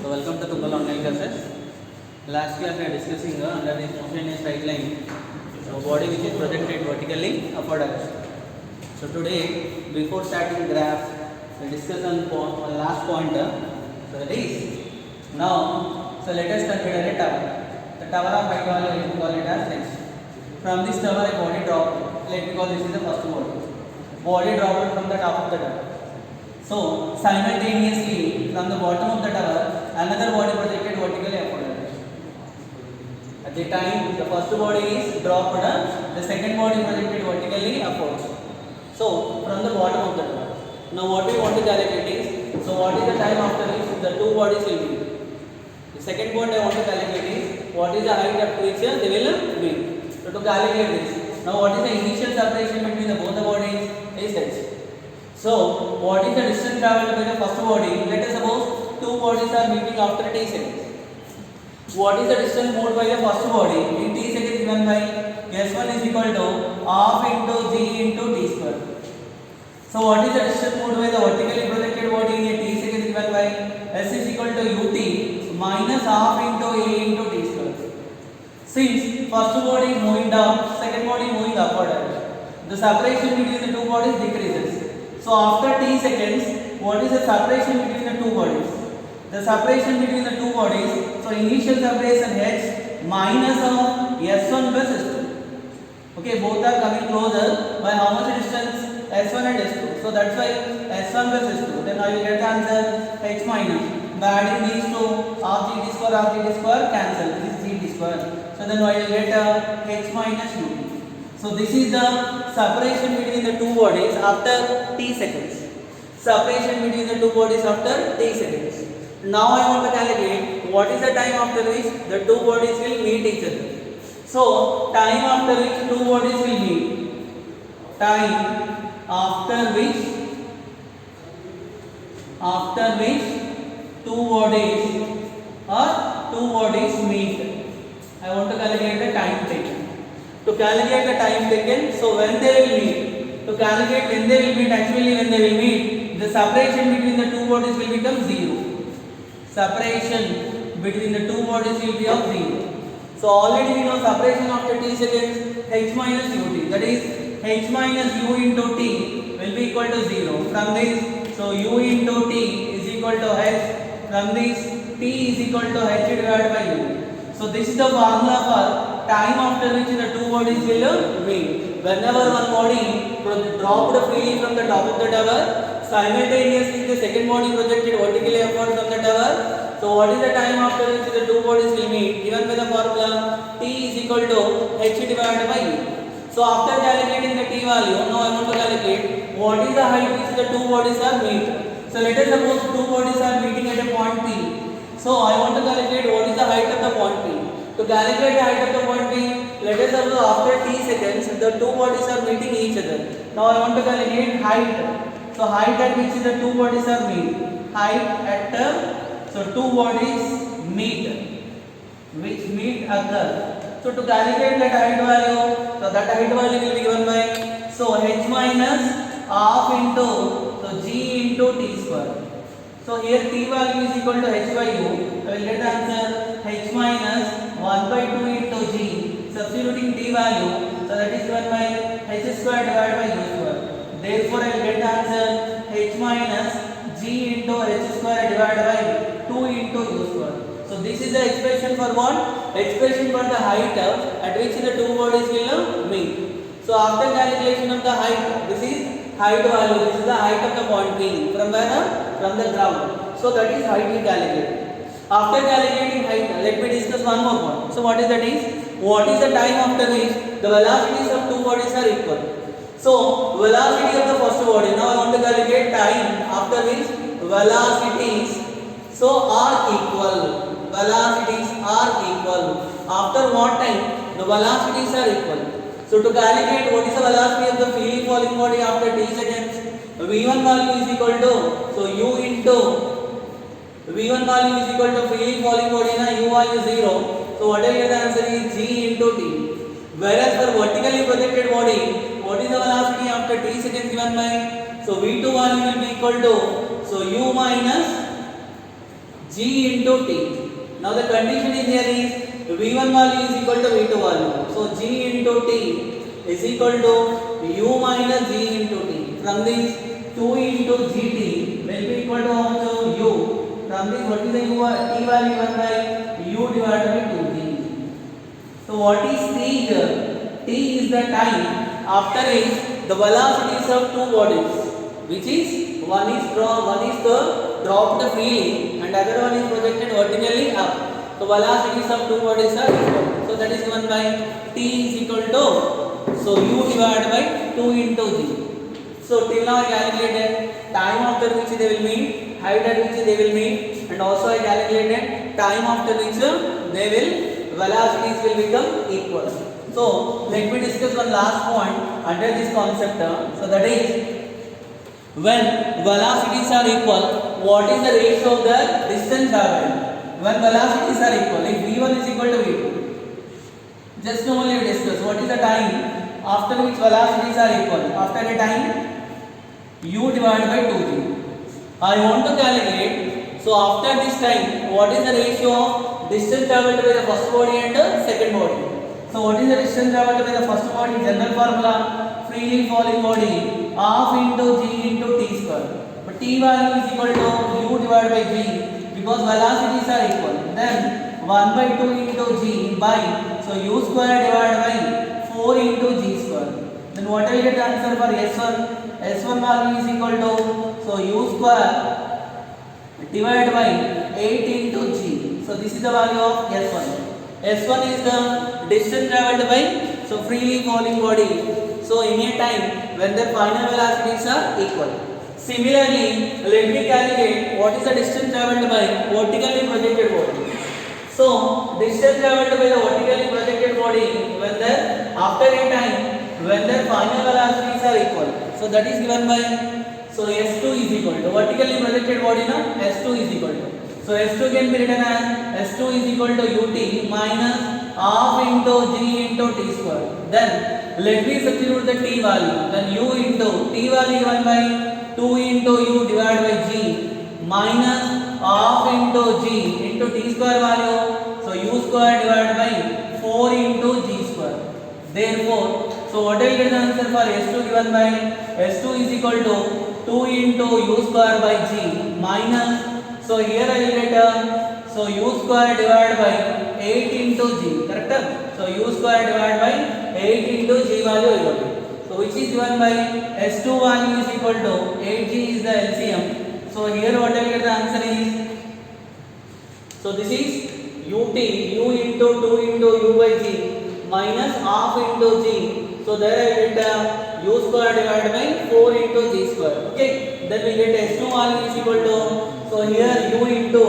So welcome to Tumbal online classes. Last class we are discussing under this motion in a straight line, so body which is projected vertically upward direction. So today, before starting graph, we discuss on last point. So that is now. So let us consider a tower. The tower of height value, let me call it as next. From this tower, a body dropped. Let me call this is the first body. Body dropped from the top of the tower. So simultaneously from the bottom of the tower, another body projected vertically upward. At the time the first body is dropped, the second body projected vertically upwards. So from the bottom of the tower. Now what we want to calculate is, so what is the time after which the two bodies will meet? The second point I want to calculate is, what is the height at which they will meet. So to calculate this, now what is the initial separation between the both the bodies is this. So, what is the distance travelled by the first body? Let us suppose two bodies are meeting after t seconds. What is the distance moved by the first body in t seconds given by s1 is equal to half into g into t square. So, what is the distance moved by the vertically projected body in a t seconds given by s is equal to ut minus half into a into t square. Since first body is moving down, second body is moving upward, the separation between the two bodies decreases. So after t seconds, what is the separation between the two bodies? The separation between the two bodies, so initial separation h minus of s1 plus s2. Okay, both are coming closer by how much distance? S1 and s2. So that's why s1 plus s2. Then I will get the answer h minus. By adding these two, half gt square cancel. This is gt square. So then I will get h minus ut. So this is the separation between the two bodies after t seconds. Separation between the two bodies after t seconds. Now I want to calculate what is the time after which the two bodies will meet each other. So time after which two bodies will meet. Time after which two bodies meet. I want to calculate the time taken. To calculate the time taken, so when they will meet, to calculate when they will meet, actually when they will meet, the separation between the two bodies will become 0. Separation between the two bodies will be of 0. So already we know separation after t seconds, h minus ut, that is h minus u into t will be equal to 0. From this, so u into t is equal to h, from this t is equal to h divided by u. So this is the formula for time after which the two bodies will meet. Whenever one body dropped freely from the top of the tower, simultaneously the second body projected vertically upward from the tower. So what is the time after which the two bodies will meet? Given by the formula t is equal to h divided by u. So after calculating the t value, now I want to calculate what is the height which the two bodies are meet. So let us suppose two bodies are meeting at a point P. So I want to calculate what is the height of the point P. To calculate the height of the point P, let us suppose after t seconds the two bodies are meeting each other. Now I want to calculate height. So height at which the two bodies are meet. Height at so two bodies meet, which meet occur. So to calculate that height value, so that height value will be given by, so h minus half into, so g into t square. So here t value is equal to h by u. I will get the answer h minus 1 by 2 into g. Substituting t value, so that is given by h square divided by u square. Therefore, I will get the answer h minus g into h square divided by 2 into u square. So this is the expression for what? Expression for the height at which the two bodies will meet. So after calculation of the height, this is height value. This is the height of the point P. From where? From the ground. So that is height we calculate. After calculating height, let me discuss one more point. So what is that is? What is the time after which the velocities of two bodies are equal? So velocity of the first body. Now I want to calculate time after which velocities are equal. Velocities are equal. After what time the velocities are equal? So to calculate what is the velocity of the freely falling body after t seconds, v1 value is equal to, so u into v1 value is equal to freely falling body na u value 0. So what I get the answer is g into t. Whereas for vertically projected body, what is the velocity after t seconds given by? So v2 value will be equal to, so u minus g into t. Now the condition is here is v1 value is equal to v2 value. So g into t is equal to u minus g into t. From this 2 into gt will be equal to how much? U. From this what is the u t value given by u divided by 2g. So what is t here? T is the time after which the velocities of two bodies, which is one is the dropped freely and other one is projected vertically up. So velocities of two bodies are equal. So that is given by t is equal to u divided by 2 into g. So till now I calculated time after which they will meet, height at which they will meet, and also I calculated time after which velocities will become equal. So let me discuss one last point under this concept. So that is, when velocities are equal, what is the ratio of the distance traveled? When velocities are equal, if v1 is equal to v2, just normally we discuss what is the time after which velocities are equal. After a time, u divided by 2g. I want to calculate, so after this time, what is the ratio of distance traveled by the first body and the second body? So what is the distance traveled by the first body? General formula, freely falling body, half into g into t square. But t value is equal to u divided by g because velocities are equal. Then 1 by 2 into g by, so u square divided by 4 into g square. Then what will get the answer for S1? S1 value is equal to, so u square divided by 8 into g. So this is the value of S1. S1 is the distance traveled by, so freely falling body. So in a time when the final velocities are equal. Similarly, let me calculate what is the distance traveled by vertically projected body. So distance traveled by the vertically projected body when the after a time when their final velocities are equal. So that is given by, so S2 is equal to vertically projected body na S2 is equal to. So S2 can be written as S2 is equal to ut minus half into g into t square. Then let me substitute the t value. Then u into t value given by 2 into u divided by g minus half into g into t square value. So u square divided by 4 into g square. Therefore, so what I get the answer for S2 given by S2 is equal to 2 into u square by g minus, so here I will get so u square divided by 8 into g, correct? So u square divided by 8 into g value I got it. So which is given by S2 value is equal to 8g is the LCM. So here what I will get the answer is, so this is ut u into 2 into u by g minus half into g. So there I get u square divided by 4 into g square. Okay, then we get S2 value is equal to, so here u into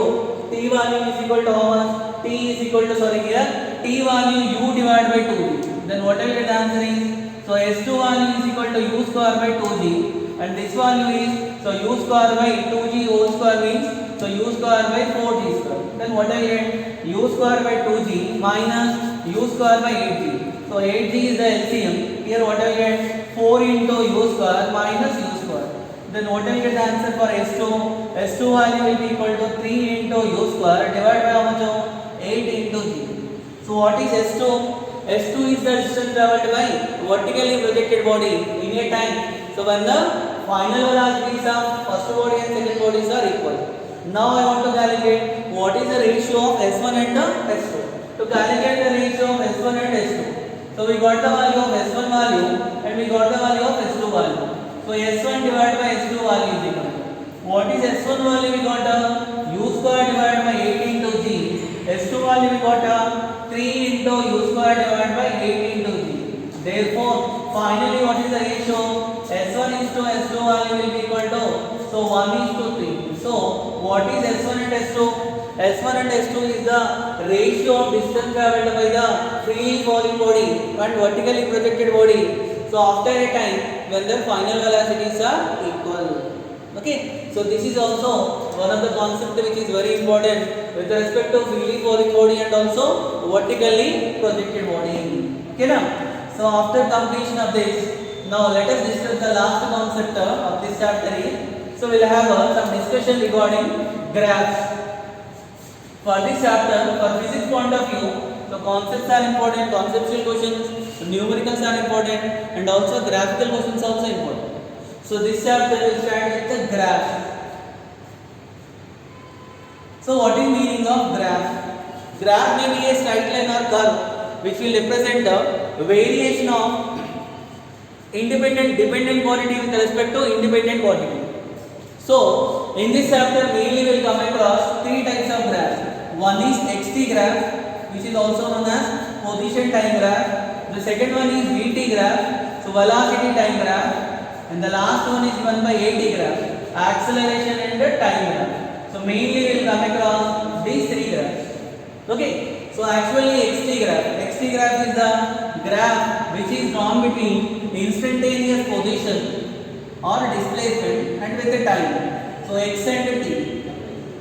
t value is equal to how much? T is equal to, sorry, here t value u divided by 2g. Then what I will get the answer is, so S2 value is equal to u square by 2g and this value is, so u square by 2g whole square means, so u square by 4g square. Then what I get? U square by 2g minus u square by 8g. So 8g is the LCM. Here what I get? 4 into u square minus u square. Then what I get the answer for S2? S2 value will be equal to 3 into u square divided by how much? 8 into g. So what is S2? S2 is the distance traveled by vertically projected body in a time. So when the final velocities of first body and second bodies are equal. Now I want to calculate what is the ratio of S1 and S2. To calculate the ratio of S1 and S2. So we got the value of S1 value and we got the value of S2 value. So S1 divided by S2 value is equal to, what is S1 value? We got u square divided by 8 into g. S2 value we got 3 into u square divided by 8 into g. Therefore, finally what is the ratio? S1 is to S2 value will be equal to, so 1 is to 3. So what is S1 and S2? S1 and S2 is the ratio of distance traveled by the freely falling body and vertically projected body. So after a time when the final velocities are equal. Okay, so this is also one of the concepts which is very important with respect to freely falling body and also vertically projected body. Okay now, so after completion of this, now let us discuss the last concept of this chapter. So we'll have some discussion regarding graphs. For this chapter, for physics point of view, the concepts are important, conceptual questions, numericals are important, and also graphical questions also important. So this chapter will start with the graph. So what is meaning of graph? Graph may be a straight line or curve which will represent the variation of dependent quantity with respect to independent quantity. So in this chapter mainly we will come across three types of graphs. One is xt graph, which is also known as position time graph. The second one is vt graph, so velocity time graph, and the last one is given by at graph, acceleration and time graph. So mainly we will come across these three graphs. Okay, so actually xt graph is the graph which is drawn between instantaneous position or displacement and with the time. So x and t.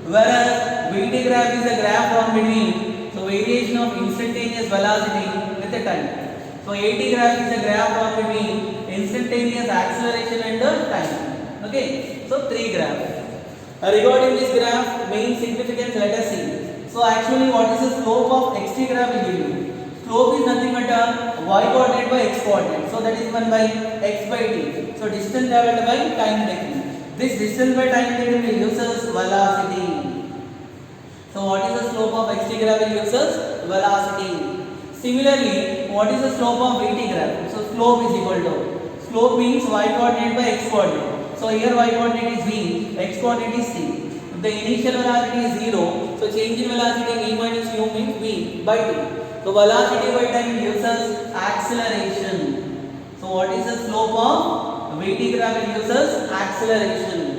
Whereas vt graph is a graph drawn between variation of instantaneous velocity with the time. So at graph is a graph drawn between instantaneous acceleration and the time. Okay, so three graphs. Regarding this graph, main significance let us see. So actually what is the slope of xt graph will give you? Slope is nothing but y coordinate by x coordinate. So that is given by x by t. So distance traveled by time taken. This distance by time taken will use as velocity. So what is the slope of xt graph will use as velocity. Similarly, what is the slope of vt graph? So slope is equal to, slope means y coordinate by x coordinate. So here y coordinate is v, x coordinate is t. The initial velocity is 0, so change in velocity v minus u means v by t. So velocity by time gives us acceleration. So what is the slope of vt graph? It gives us acceleration.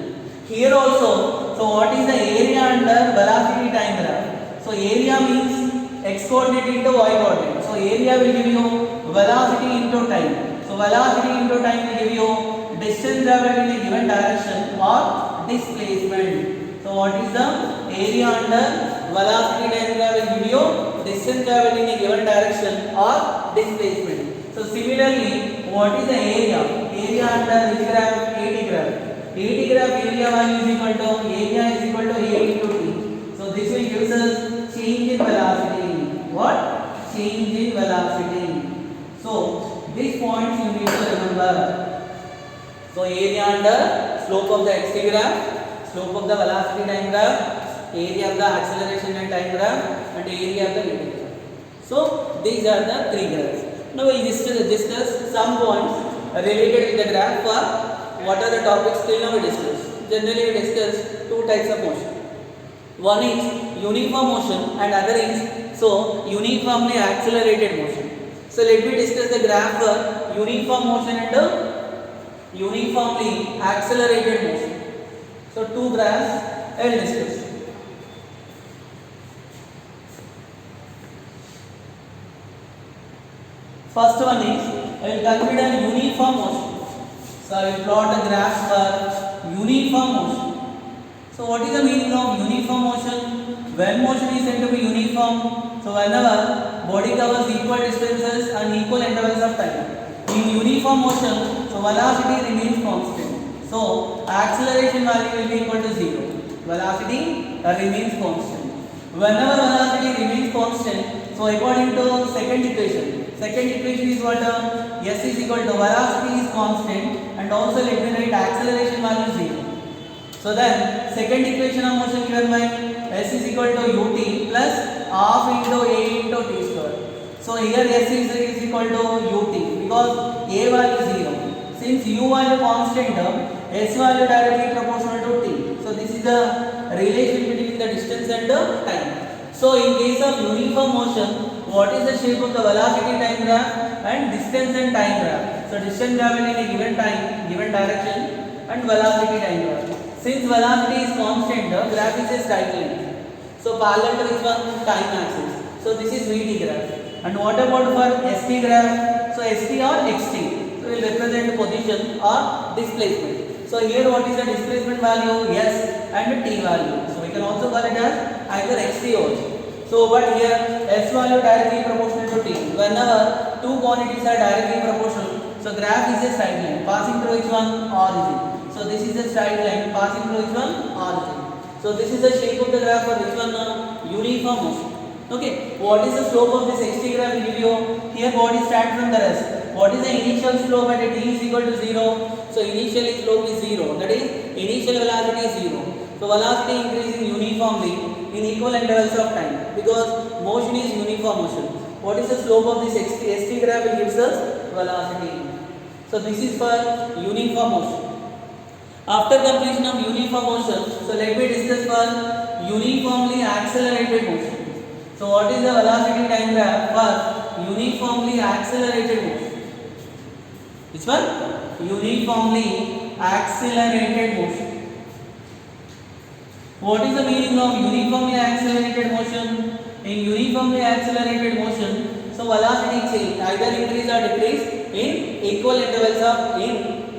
Here also, so what is the area under velocity time graph? So area means x coordinate into y coordinate. So area will give you velocity into time. So velocity into time will give you distance traveled in a given direction or displacement. So what is the area under velocity time graph will give you distance traveled in a given direction or displacement. So similarly, what is the area? Area under which graph? AT graph. AT graph area value is equal to, area is equal to A into T. So this will give us change in velocity. What? Change in velocity. So these points you need to remember. So area under slope of the xt graph, slope of the velocity time graph, area of the acceleration and time graph, and area of the vt graph. So these are the three graphs. Now we will discuss some points related with the graph. For what are the topics till now we discussed? Generally we discuss two types of motion. One is uniform motion and other is uniformly accelerated motion. So let me discuss the graph for uniform motion and uniformly accelerated motion. So two graphs I will discuss. First one is, I will consider uniform motion. So I will plot a graph for uniform motion. So what is the meaning of uniform motion? When motion is said to be uniform, so whenever body covers equal distances and equal intervals of time. In uniform motion, so velocity remains constant. So acceleration value will be equal to 0. Velocity remains constant. Whenever velocity remains constant, so according to second equation is what? S is equal to velocity is constant and also let me write acceleration value 0. So then second equation of motion given by S is equal to ut plus half into a into t square. So here S is equal to ut because a value is 0. Since u value constant, S value directly proportional to t. So this is the relation between the distance and the time. So in case of uniform motion, what is the shape of the velocity time graph and distance and time graph? So distance traveled in a given time, given direction, and velocity time graph. Since velocity is constant, the graph is a straight line. So parallel to which one? Time axis. So this is vt graph. And what about for st graph? So st or xt. So will represent position or displacement. So here what is the displacement value? S and t value. So we can also call it as either xt also. So but here S value directly proportional to t. Whenever two quantities are directly proportional, so graph is a straight line passing through which one? Origin. So this is a straight line passing through which one? Origin. So this is the shape of the graph for which one? Uniform motion. Okay, what is the slope of this xt graph will give you here body start from the rest. What is the initial slope at t is equal to 0? So initially slope is 0, that is initial velocity is 0. So velocity increasing uniformly in equal intervals of time because motion is uniform motion. What is the slope of this st graph will gives us velocity. So this is for uniform motion. After completion of uniform motion, so let me discuss for uniformly accelerated motion. So what is the velocity time graph for uniformly accelerated motion? Which one? Uniformly accelerated motion. What is the meaning of uniformly accelerated motion? In uniformly accelerated motion, so velocity change either increase or decrease in equal intervals of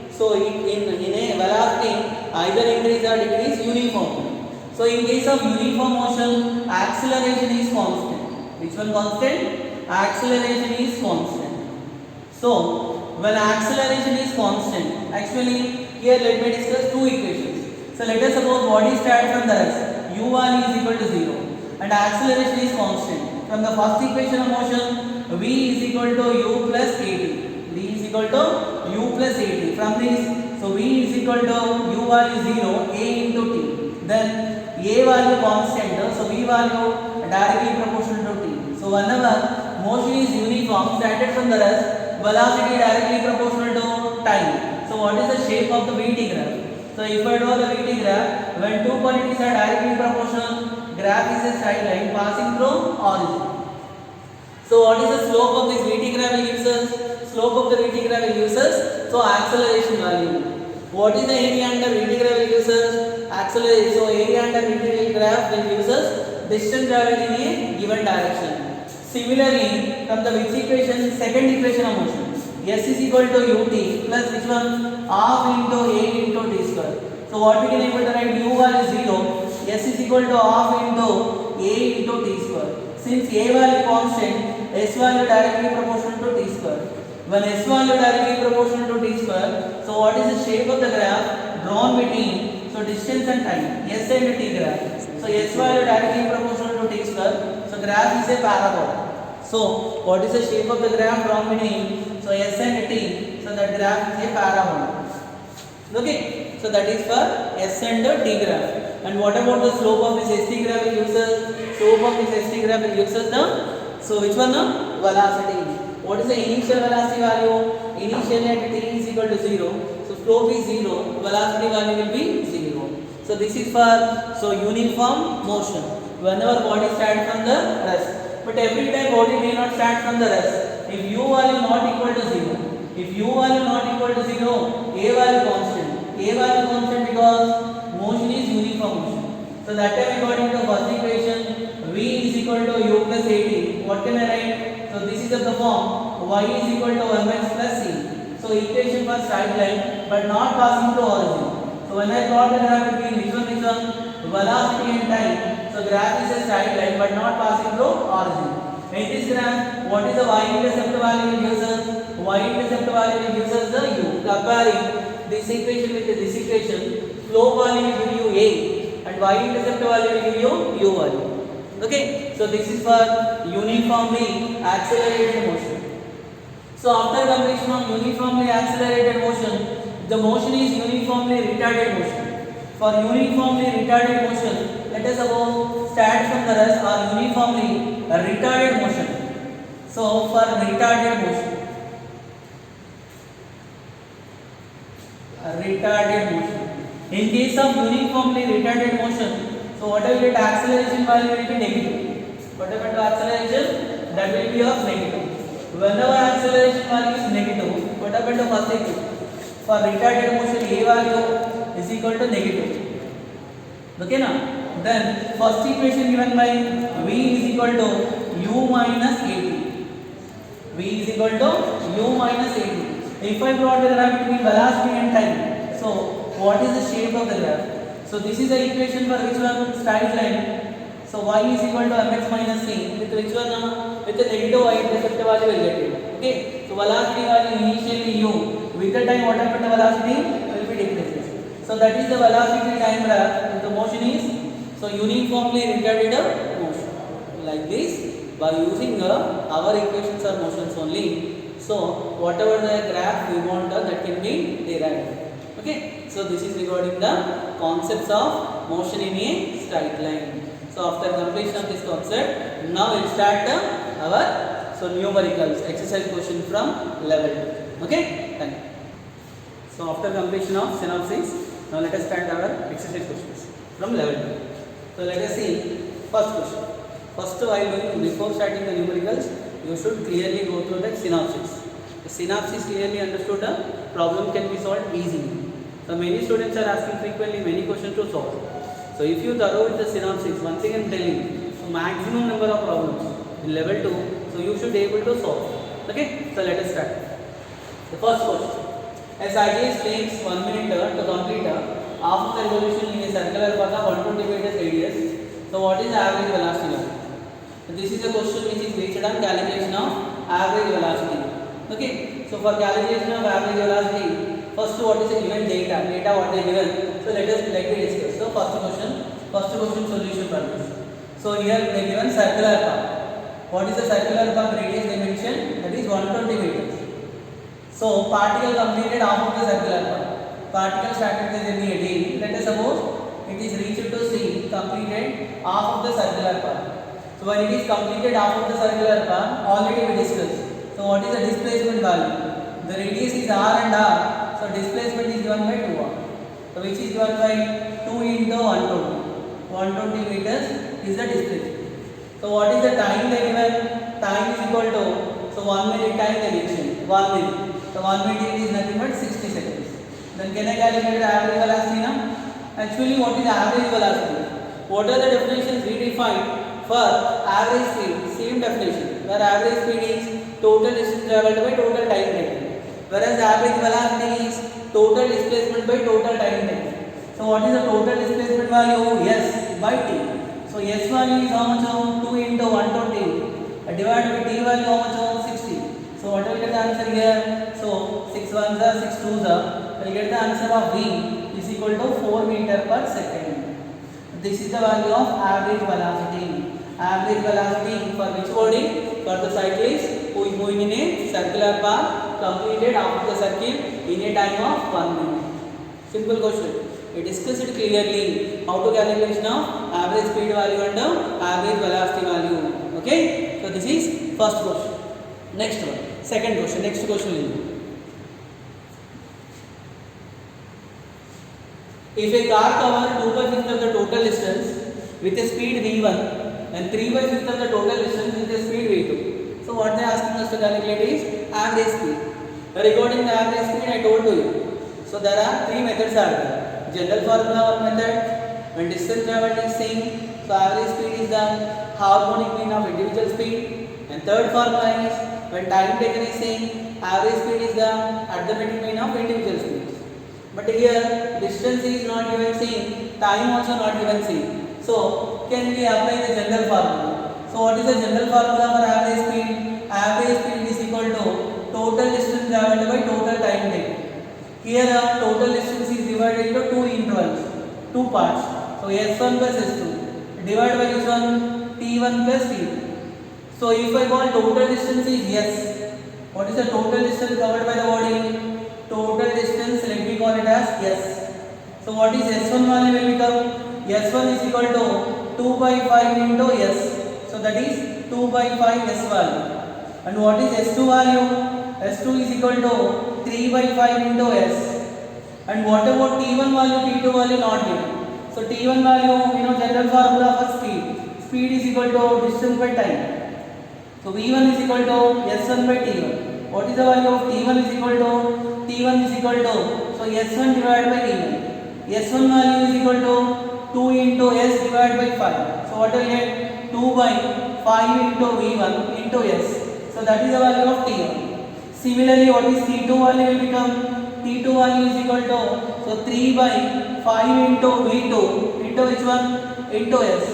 so in a velocity either increase or decrease uniformly. So in case of uniform motion, acceleration is constant. Which one constant? Acceleration is constant. So when acceleration is constant, actually here let me discuss two equations. So let us suppose body start from the rest, u value is equal to 0 and acceleration is constant. From the first equation of motion, v is equal to u plus at. V is equal to u plus at. From this, so v is equal to u value 0, a into t. Then a value constant, so v value directly proportional to t. So whenever motion is uniform, started from the rest, velocity directly proportional to time. So what is the shape of the Vt graph? So if I draw the Vt graph, when two quantities are directly proportional, graph is a straight line passing through origin. So what is the slope of this Vt graph will gives us? Slope of the Vt graph will gives us, so acceleration value. What is the area under Vt graph will gives us? Acceleration. So area under Vt graph will gives us distance traveled in a given direction. Similarly, from the which equation, second equation of motion, s is equal to ut plus which one? Half into a into t square. So what we can able to write u value 0, s is equal to half into a into t square. Since a value constant, s value directly proportional to t square. When s value directly proportional to t square, so what is the shape of the graph drawn between so distance and time, s and t graph. So s value directly proportional to t square. So graph is a parabola. So what is the shape of the graph drawn between so s and t? So that graph is a parabola. Okay. So that is for s and t graph. And what about the slope of this st graph will gives us? Slope of this st graph will gives us the so which one? Velocity. What is the initial velocity value? Initially at t is equal to 0. So slope is 0. Velocity value will be 0. So this is for so uniform motion. Whenever body start from the rest. But every time body may not start from the rest. If u value not equal to 0. If u value not equal to 0, a value constant. A value constant because motion is uniform motion. So that time according to first equation, v is equal to u plus at. What can I write? So this is of the form y is equal to mx plus c. So equation for straight line but not passing through origin. So when I plot the graph between which one? Velocity and time. So graph is a straight line but not passing through origin. In this graph, what is the y-intercept value will gives us? Y-intercept value will gives us the u. Comparing this equation with this equation, slope value will give you a and y-intercept value will give you u value. Okay, so this is for uniformly accelerated motion. So after completion of uniformly accelerated motion, the motion is uniformly retarded motion. For uniformly retarded motion, let us suppose start from the rest or uniformly retarded motion. So for retarded motion, in case of uniformly retarded motion, so whatever get acceleration value will be negative. Whatever to acceleration, that will be of negative. Whenever acceleration value is negative, what happened to first equation? For retarded motion, a value is equal to negative. Okay now? Then first equation given by v is equal to u minus at. V is equal to u minus at. If I plot the graph between velocity and time, so what is the shape of the graph? So this is the equation for which one? Straight line. So y is equal to mx minus c. With which one? With the negative y-intercept value will get it. Okay. So velocity value initially u. With the time, what happened to velocity will be decreases. So that is the velocity time graph. The motion is So uniformly retarded motion like this by using our equations or motions only. So whatever the graph we want that can be derived. Okay, so this is regarding the concepts of motion in a straight line. So after completion of this concept, now we'll start our numericals exercise question from level 2. Okay, thank you. So after completion of synopsis, now let us start our exercise questions from level 2. So let us see first question. First, before starting the numericals, you should clearly go through the synopsis. The synopsis clearly understood, the problem can be solved easily. So many students are asking frequently many questions to solve. So if you thorough with the synopsis, once again telling you, so maximum number of problems in level 2, so you should be able to solve. Okay, so let us start. The first question. As ideas takes 1 minute to complete half of the revolution in a circular path of 120 meters radius. So what is the average velocity now? So this is a question which is based on calculation of average velocity. Okay, so for calculation of average velocity, first what is the given data what they given. So let me discuss. So first question solution for this. So here they given circular path. What is the circular path radius they mentioned? That is 120 meters. So particle completed half of the circular path. Particle started the journey a day. Let us suppose it is reached to C, completed half of the circular path. So when it is completed half of the circular path, already we discussed. So what is the displacement value? The radius is r and r. So displacement is given by 2r. So which is given by 2 into 120. 120 meters is the displacement. So what is the time they given? Time is equal to, so 1 minute time they mentioned. 1 minute. So 1 minute is nothing but 60 seconds. Then can I calculate the average velocity now? Actually, what is average velocity? What are the definitions we defined for average speed? Same definition. Where average speed is total distance traveled by total time taken. Whereas average velocity is total displacement by total time taken. So what is the total displacement value? S by t. So S value is how much? 2 into 120 divided by t value how much? 60. So what will get the answer here? So 6 ones are 6 twos are. We'll get the answer of V is equal to 4 meter per second. This is the value of average velocity. Average velocity for which body? For the cyclist who is moving in a circular path, completed after the circle in a time of 1 minute. Simple question. We discussed it clearly how to calculation of average speed value and average velocity value. Okay. So this is first question. Next one. Second question. Next question is, if a car covers 2/5 of the total distance with a speed v1 and 3/5 of the total distance with a speed v2. So what they are asking us to calculate is average speed. Regarding the average speed, I told you. So there are 3 methods are there. General formula or method, when distance traveled is same, so average speed is the harmonic mean of individual speed. And third formula is when time taken is same, average speed is the arithmetic mean of individual speed. But here distance is not given same, time also not given same. So can we apply the general formula? So what is the general formula for average speed? Average speed is equal to total distance traveled by total time taken. Here total distance is divided into 2 intervals, 2 parts. So S1 plus S2 divided by which one? T1 plus T2. So if I call total distance is S, what is the total distance covered by the body? Total distance, let me call it as S. So what is S1 value will become? S1 is equal to 2 by 5 into S. So that is 2 by 5 S value. And what is S2 value? S2 is equal to 3 by 5 into S. And what about T1 value, T2 value not given. So T1 value, general formula for speed. Speed is equal to distance by time. So V1 is equal to S1 by T1. What is the value of T1 is equal to? T1 is equal to, so S1 divided by T1. S1 value is equal to 2 into S divided by 5. So what will get? 2 by 5 into V1 into S. So that is the value of T1. Similarly, what is T2 value will become? T2 value is equal to, so 3 by 5 into V2 into which one? Into S.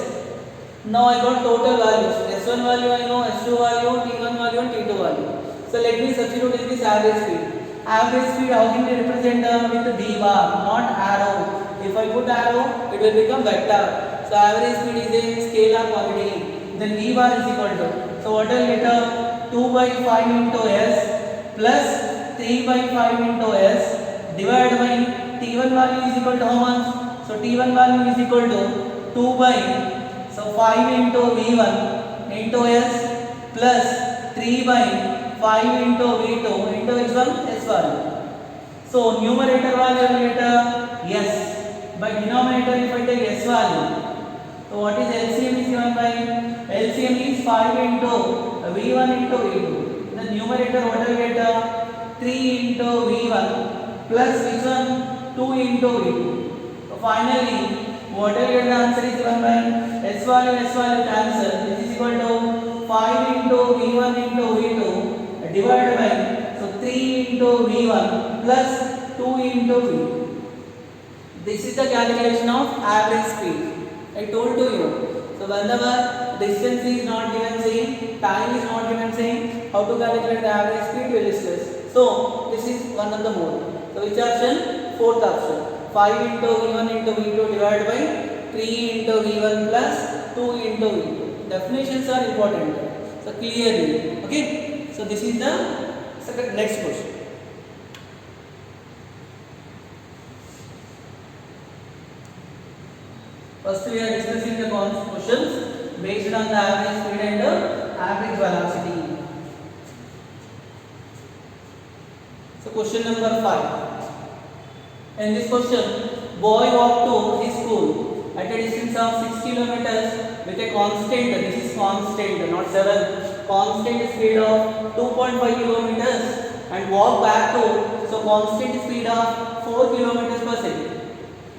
Now I got total values. S1 value I know, S2 value, T1 value and T2 value. So let me substitute in this average speed. Average speed how can we represent with D bar, not arrow. If I put arrow, it will become vector. So average speed is a scalar quantity. Then V bar is equal to, so what will get 2 by 5 into S plus 3 by 5 into S divided by T1 value is equal to how much? So T1 value is equal to 2 by, so 5 into V1 into S plus 3 by 5 into V2 into X1 S value. So numerator value will get S, by denominator if I take S value. So what is LCM is given by, LCM is 5 into V1 into V2. The numerator what will get 3 into V1 plus which one, 2 into V2. So finally what will get the answer is given by S value cancel, which is equal to 5 into V1 into V2 divided by, so 3 into V1 plus 2 into V2. This is the calculation of average speed. I told to you. So whenever distance is not given same, time is not given same, how to calculate the average speed we will discuss. So this is one of the mode. So which option? Fourth option. 5 into V1 into V2 divided by 3 into V1 plus 2 into V2. Definitions are important. So clearly, okay. So this is the next question. First we are discussing the questions based on the average speed and average velocity. So question number 5. In this question, boy walked to his school at a distance of 6 kilometers with a constant, this is constant, not 7, constant speed of 2.5 kilometers and walked back to, so constant speed of 4 kilometers per second.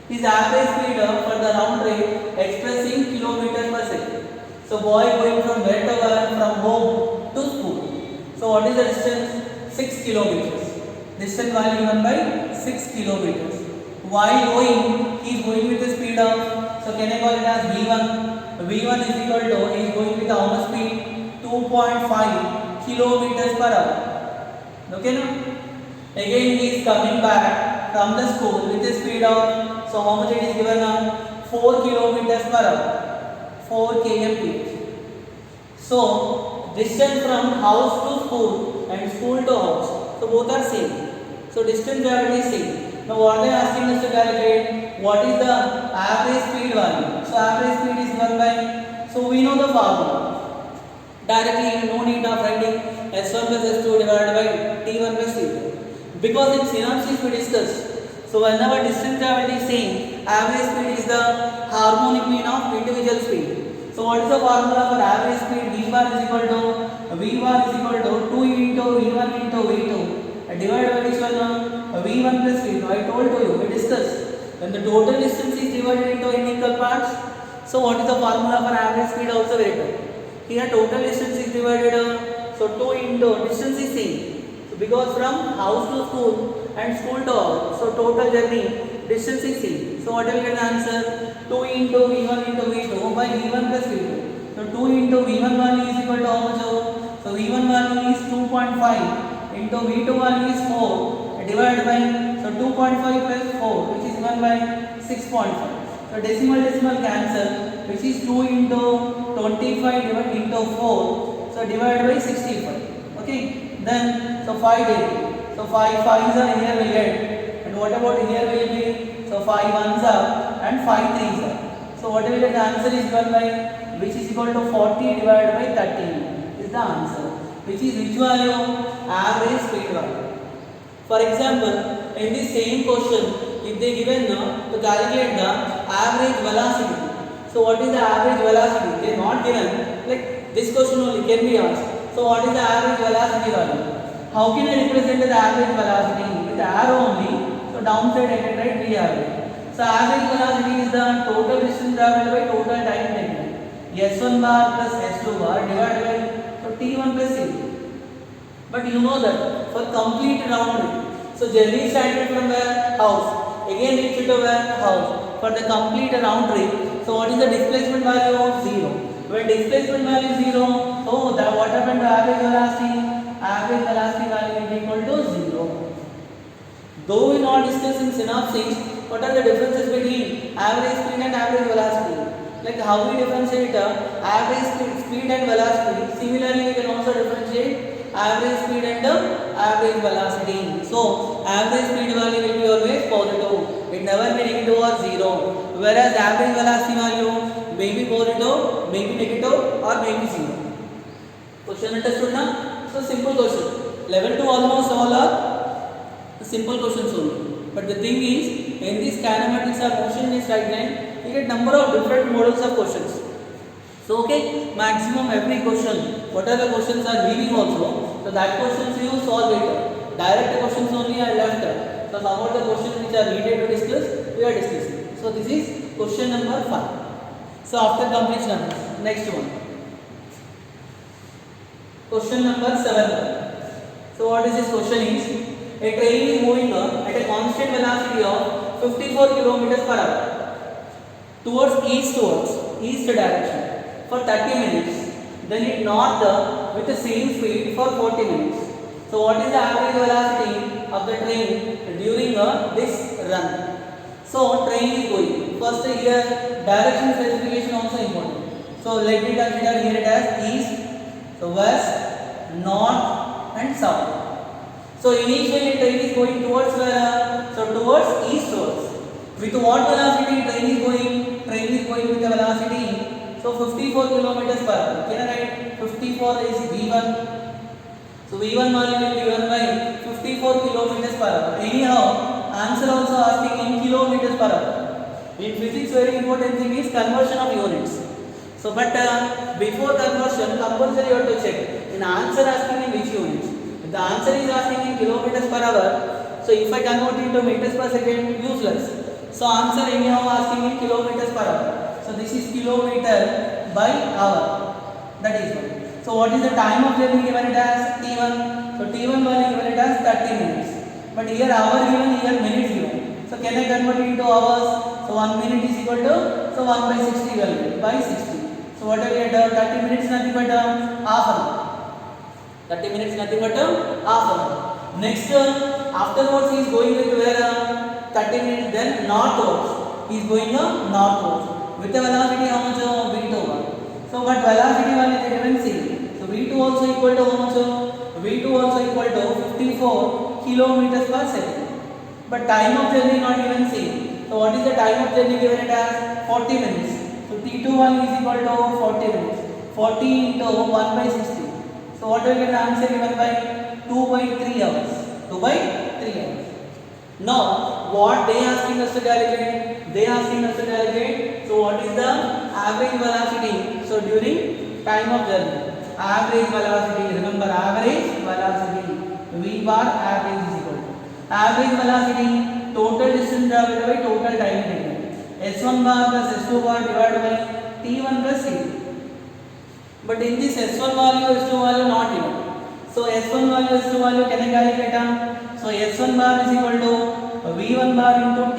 His average speed for the round trip expressing kilometers per second. So boy going from where to where, from home to school. So what is the distance? 6 kilometers. Distance value given by 6 kilometers. While going, he is going with the speed of, so can I call it as V1? V1 is equal to, he is going with how much speed? 2.5 kilometers per hour. Okay now? Again he is coming back from the school with a speed of, so how much it is given now? 4 kilometers per hour. 4 km/h. So distance from house to school and school to house. So both are same. So distance already same. Now what they are asking us to calculate? What is the average speed value? So average speed is given by, so we know the formula. Directly no need of writing S1 plus S2 divided by T1 plus T2. Because in synopsis we discussed. So whenever distance traveled is same, average speed is the harmonic mean of individual speed. So what is the formula for average speed? V bar is equal to 2 into V1 into V2 divided by this one V1 plus V2. I told to you, we discussed. When the total distance is divided into n equal parts, so what is the formula for average speed also written? Here total distance is divided, so 2 into distance is same. So because from house to school and school to house, so total journey distance is same. So what will get the answer? 2 into V1 into V2 by V1 plus V2. So 2 into V1 value is equal to how much? So V1 value is 2.5 into V2 value is 4 divided by, so 2.5 plus 4 which is given by 6.5. So decimal cancel, which is 2 into 25 divided into 4, so divided by 65. Okay, then so 5 days. So 5 5s are here will get, and what about here will be, so 5 1s are and 5 3s are. So what will get the answer is given by, which is equal to 40 divided by 13 is the answer, which is which value? Average speed value. For example, in this same question, if they given to calculate the average velocity, so what is the average velocity? They are not given, like this question only can be asked. So what is the average velocity value? How can I represent the average velocity? With the arrow only, so downside I can write V average. So average velocity is the total distance traveled by total time taken. S1 bar plus S2 bar divided by, so T1 plus T2. But you know that for complete round trip, so journey started from where? House. Again reach to where? House. For the complete round trip, so what is the displacement value of 0? When displacement value is 0, so that what happened to average velocity? Average velocity value will be equal to 0. Though we not discuss in synopsis, what are the differences between average speed and average velocity? like how we differentiate average speed and velocity, similarly we can also differentiate average speed and average velocity. So average speed value will be always positive, it never be negative or zero, whereas average velocity value may be positive, may be negative, or may be zero. Question understood now? So simple question. 11 to almost all are simple questions only. But the thing is, in this kinematics or motion in a straight line, you get number of different models of questions. So okay, maximum every question, whatever questions are leaving also, so that questions you solve it. Direct questions only are left. So some of the questions which are needed to discuss, we are discussing. So this is question number 5. So after completion, next one. Question number 7. So what is this question is, a train is moving at a constant velocity of 54 kilometers per hour towards east direction for 30 minutes, then it north with the same speed for 40 minutes. So what is the average velocity of the train during this run? So train is going. First here direction specification also important. So let me consider here it as east, so west, north and south. So initially train is going towards where? So towards eastwards. With what velocity train is going? Train is going with the velocity, so 54 kilometers per hour. Can I write 54 is V1. So V1 value will be given by 54 kilometers per hour. Anyhow, answer also asking in kilometers per hour. In physics, very important thing is conversion of units. So but before conversion, compulsory you have to check. In answer asking in which units. If the answer is asking in kilometers per hour, so if I convert it to meters per second, useless. So answer anyhow asking in kilometers per hour. So this is kilometer by hour. That is one. So what is the time of journey given it as T1? So T1 value given it as 30 minutes. But here hour given, here minutes given. So can I convert it into hours? So 1 minute is equal to, so 1 by 60 value, by 60. So what are we at? 30 minutes nothing but half an hour. 30 minutes nothing but half an hour. Next, afterwards he is going with where? 30 minutes, then northwards. He is going northwards. With the velocity how much? V2. So but velocity value they didn't see. So V2 also equal to how much? V2 also equal to 54 kilometers per second. But time of journey not even seen. So what is the time of journey given it as? 40 minutes. So T2 value is equal to 40 minutes. 40 into 1 by 60. So what will get the answer given by 2 by 3 hours. 2 by 3 hours. Now what they asking us to calculate? They asking us to calculate. So what is the average velocity? So during time of journey. Average velocity. Remember average velocity. V bar average is equal to average velocity, total distance traveled by total time taken. S1 bar plus S2 bar divided by T1 plus T2. But in this S1 value, S2 value not given. So S1 value, S2 value can I calculate? So S1 bar is equal to V1 bar into T.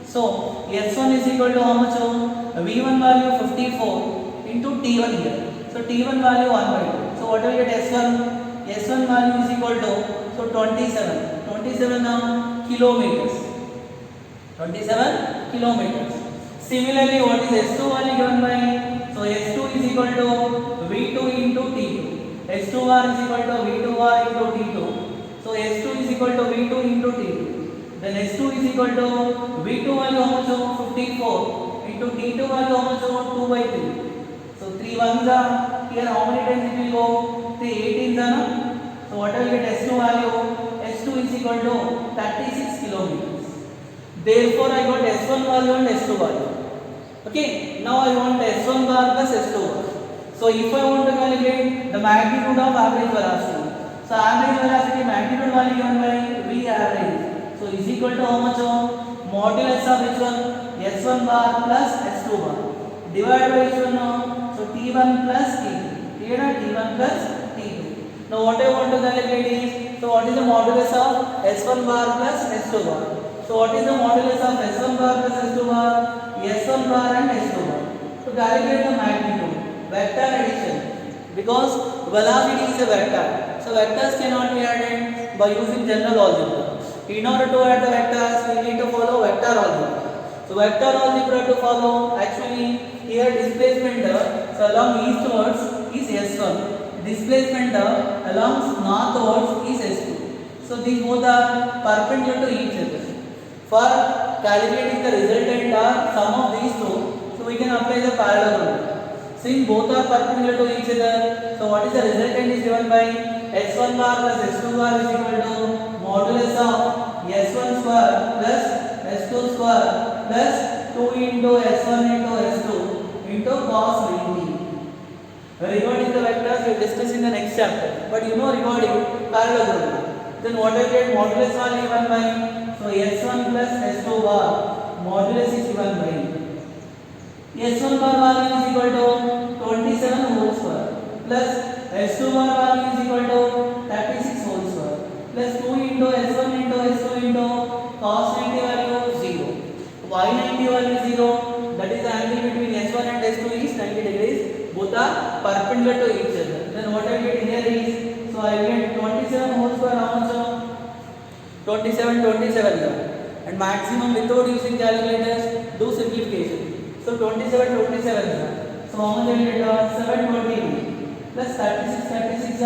So S1 is equal to how much? V1 value 54 into T1 here. So T1 value 1 by 2. So what will get S1? S1 value is equal to, so 27 now kilometers. 27 kilometers. Similarly, what is S2 value given by? So S2 is equal to V2 into T2. S2 bar is equal to V2 bar into T2. So S2 is equal to V2 into T2. Then S2 is equal to V2 value how much? 54 into T2 value how much? 2 by 3. So 3 ones are here. How many times it will go? 3 18s are. So what will get S2 value? S2 is equal to 36 kilometers. Therefore, I got S1 value and S2 value. Okay. Now I want S1 bar plus S2 bar. So if I want to calculate the magnitude of average velocity, so average velocity magnitude value given by V average. So is equal to how much? Modulus of which one? S1 bar plus S2 bar. Divided by which one? So T1 plus T2. Here T1 plus T2. Now what I want to calculate is, so what is the modulus of S1 bar plus S2 bar? So what is the modulus of S1 bar plus S2 bar? S1 bar and S2 bar. To calculate the magnitude, vector addition, because velocity is a vector. So vectors cannot be added by using general algebra. In order to add the vectors, we need to follow vector algebra. So So vector algebra to follow. Actually, here displacement so along eastwards is S1. Displacement along northwards is S2. So these both are perpendicular to each other. For calculating the resultant sum of these two, so we can apply the parallelogram. Since both are perpendicular to each other, so what is the resultant is given by S1 bar plus S2 bar is equal to modulus of S1 square plus S2 square plus 2 into S1 into S2 into cos 90. Regarding the vectors, we will discuss in the next chapter. But you know regarding parallelogram. Then what I get modulus value given by, so S1 plus S2 bar modulus is given by S1 bar value is equal to 27 whole square plus S2 bar value is equal to 36 whole square plus 2 into S1 into S2 into cos 90 value 0. Y 90 value 0, that is the angle between S1 and S2 is 90 degrees. Both are perpendicular to each other. Then what I get here is, so I get 27 whole square how much? 27 and maximum without using calculators, do simplification. So 27 so how much I get? 720 plus 36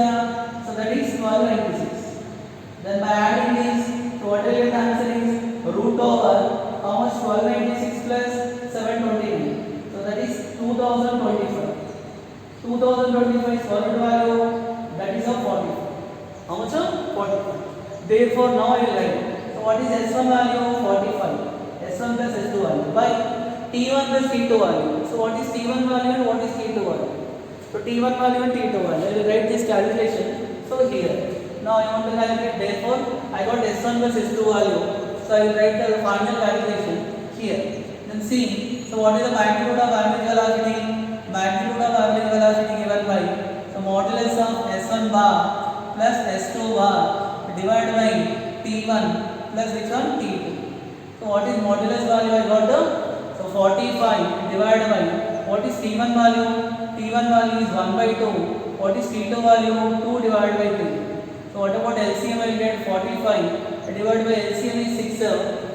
so that is 1296. Then by adding this, so what I get answer is root over how much? 1296 plus 729. So that is 2025. 2025 solid value, that is a 45. How much? 45. Therefore now I will write. So what is S1 value? 45. S1 plus S2 value by T1 plus T2 value. So what is T1 value and what is T2 value? So T1 value and T2 value. I will write this calculation. So here. Now I want to calculate. Therefore I got S1 plus S2 value. So I will write the final calculation here. Then see. So what is the magnitude of average velocity? Magnitude of average velocity given by, so modulus of S1 bar plus S2 bar divided by T1 plus which one? T2. So what is modulus value I got? So 45 divided by, what is T1 value? T1 value is 1 by 2. What is T2 value? 2 divided by 3. So what about LCM? I will get 45 divided by LCM is 6.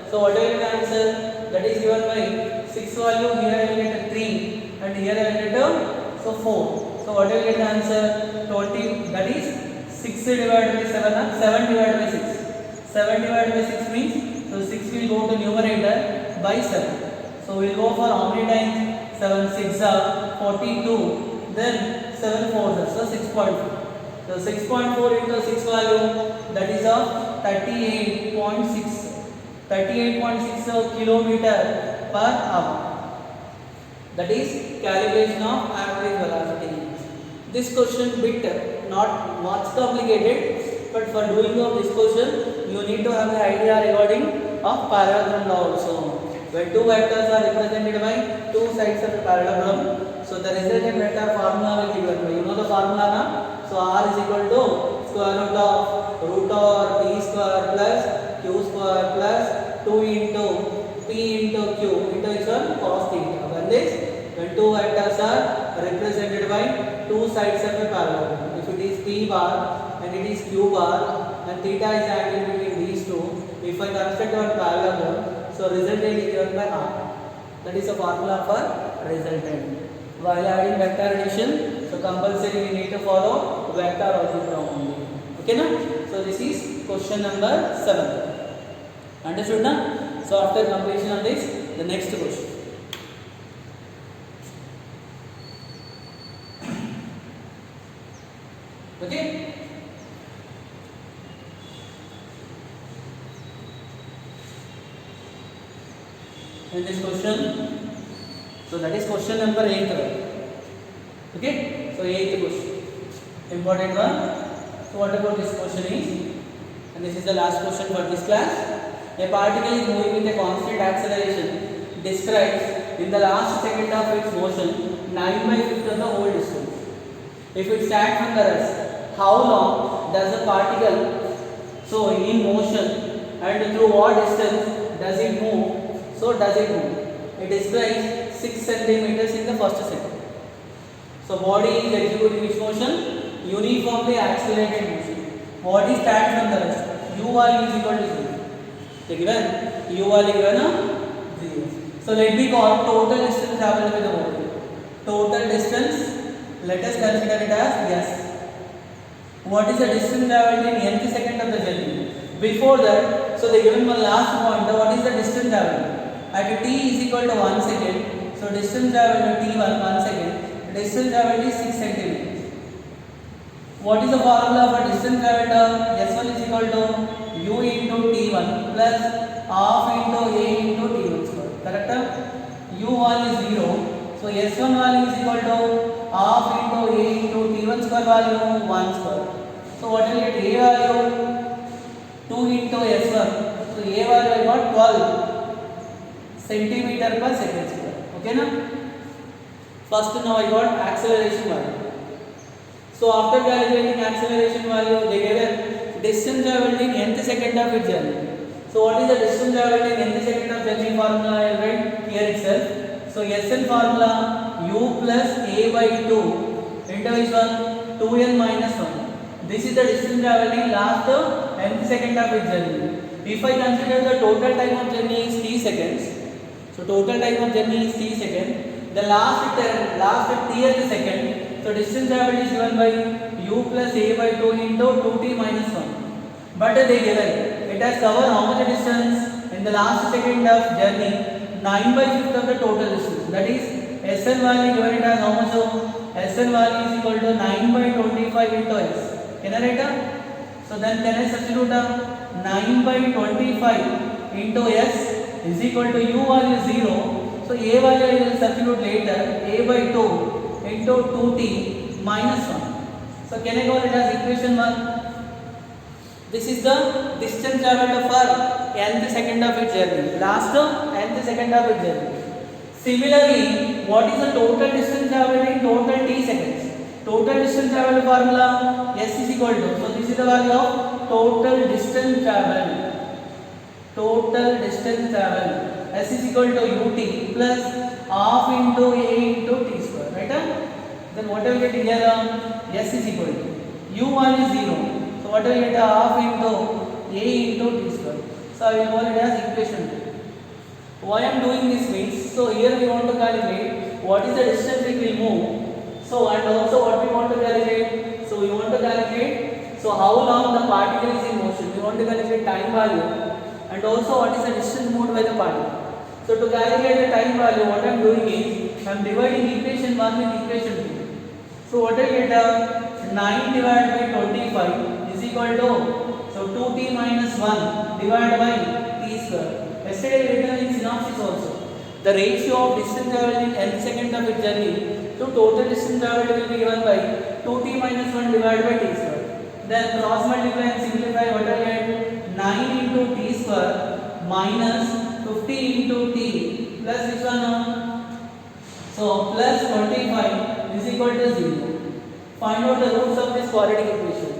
So what I will get answer? That is given by 6 value. Here I will get a 3. And here I will get a, so 4. So what I will get the answer? 20, that is 6 divided by 7, 7 divided by 6. 7 divided by 6 means, so 6 will go to numerator by 7. So we will go for how many times? 7 6 are 42, then 7 4 so 6.4. So 6.4 into 6 value, that is a 38.6. 38.6 kilometer per hour. That is calculation of average velocity. This question bit not much complicated, but for doing of this question, you need to have the idea regarding of parallelogram law also. When two vectors are represented by two sides of the parallelogram, so the resultant vector formula will be given by, you know the formula na? So R is equal to square root of p square plus q square plus 2 into p into q into which one? Cos theta. When two vectors are represented by two sides of a parallelogram. If it is p bar and it is q bar and theta is the angle between these two, if I construct one parallelogram, so resultant is given by R. That is a formula for resultant. While adding vector addition, so compulsory we need to follow vector algebra only. Okay na? So this is question number 7. Understood na? So after completion of this, the next question. Okay? And this question, so that is question number 8. Okay? So 8th question, important one. So what about this question is, and this is the last question for this class. A particle is moving with a constant acceleration describes in the last second of its motion 9/5 of the whole distance. If it stands on the rest, how long does the particle, so in motion, and through what distance does it move? So does it move? It describes 6 centimeters in the first second. So body is executing which motion? Uniformly accelerated motion. Body stands on the rest. U value is equal to 0. So given U value given 0. So let me call total distance traveled by the body. Total distance, let us consider it as S. What is the distance traveled in nth second of the journey? Before that, so they given one last point. What is the distance traveled? At t is equal to 1 second. So distance traveled at t1 1 second. Distance traveled is 6 centimeters. What is the formula for distance traveled? S1 is equal to u into t1 plus half into a into t1 square. Correct? U value is 0. So S1 value is equal to half into a into t1 square value 1 square. So what will get a value? 2 into S1. So a value I got 12 centimeter per second square. Okay na? First now I got acceleration value. So after calculating acceleration value, they gave a distance traveled in nth second of its journey. So what is the distance traveled in nth second of journey formula? I will write here itself. So Sn formula u plus a by 2 into which one? 2n minus 1. This is the distance traveled in last nth second of its journey. If I consider the total time of journey is t seconds, so total time of journey is t seconds. The last tth second, so distance traveled is given by u plus a by 2 into 2t minus 1. But they given it has covered how much distance in the last second of journey? 9/5 of the total distance. That is Sn value given it as how much? Sn value is equal to 9/25 into s. Can I write? So then can I substitute 9/25 into s is equal to u value 0. So a value I will substitute later, a by 2 into 2t minus 1. So can I call it as equation 1? This is the distance traveled for nth second of its journey. Last nth second of its journey. Similarly, what is the total distance traveled in total t seconds? Total distance traveled formula S is equal to. So this is the value of total distance traveled. Total distance traveled. S is equal to ut plus half into a into t square. Right? Then what will get here? S is equal to u value is 0. So what will get half into a into t square. So I will call it as equation 2. Why I am doing this means, so here we want to calculate what is the distance it will move. So and also what we want to calculate. So we want to calculate so how long the particle is in motion. We want to calculate time value and also what is the distance moved by the particle. So to calculate the time value, what I am doing is I am dividing equation 1 with equation 2. So what I get 9 divided by 25 is equal to so 2t minus 1 divided by t square. Yesterday we written in synopsis also. The ratio of distance traveled in nth second of its journey to total distance traveled will be given by 2t minus 1 divided by t square. Then cross multiply and simplify what I get 9 into t square minus 50 into t plus this one. So plus 25 is equal to 0. Find out the roots of this quadratic equation.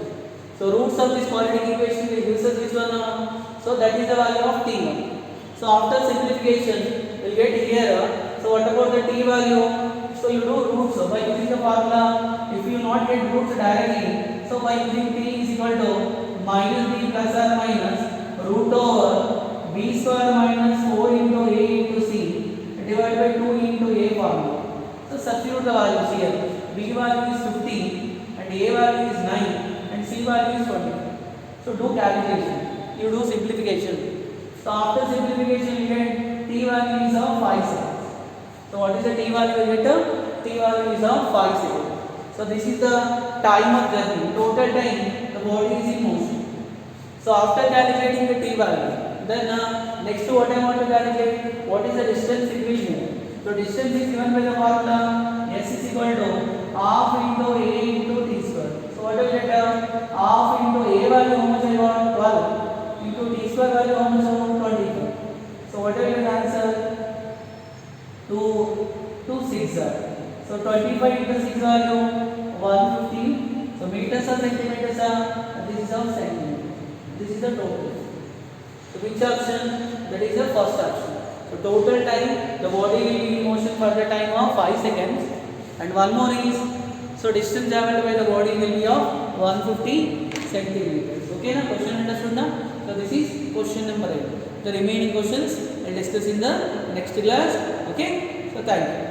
So roots of this quadratic equation will give us this one. So that is the value of t1. So after simplification, we will get here. So what about the t value? So you do roots. So by using the formula, if you not get roots directly, so by using t is equal to minus b plus or minus root over b square minus 4 into a into c divided by 2 into a formula. So substitute the values here. B value is 50 and a value is 9 and c value is 20. So do calculation. You do simplification. So after simplification you get t value is of 5 seconds. So what is the t value you get? T value is of 5 seconds. So this is the time of journey. Total time the body is in motion. So after calculating the t value, then next to what I want to calculate, what is the distance it will move. So distance is given by the formula S is equal to half into a into t square. So what will get half into a value how much I want 12 into t square value how much I want 25. So what will get answer 2 6. So 25 into 6 value 150. So meters or centimeters this is of centimeters. This is the total. So which option? That is the first option. So total time the body will be in motion for the time of 5 seconds. And one more is so distance traveled by the body will be of 150 centimeters. Okay, na question understood na? So this is question number 8. The remaining questions We'll discuss in the next class. Okay. So thank you.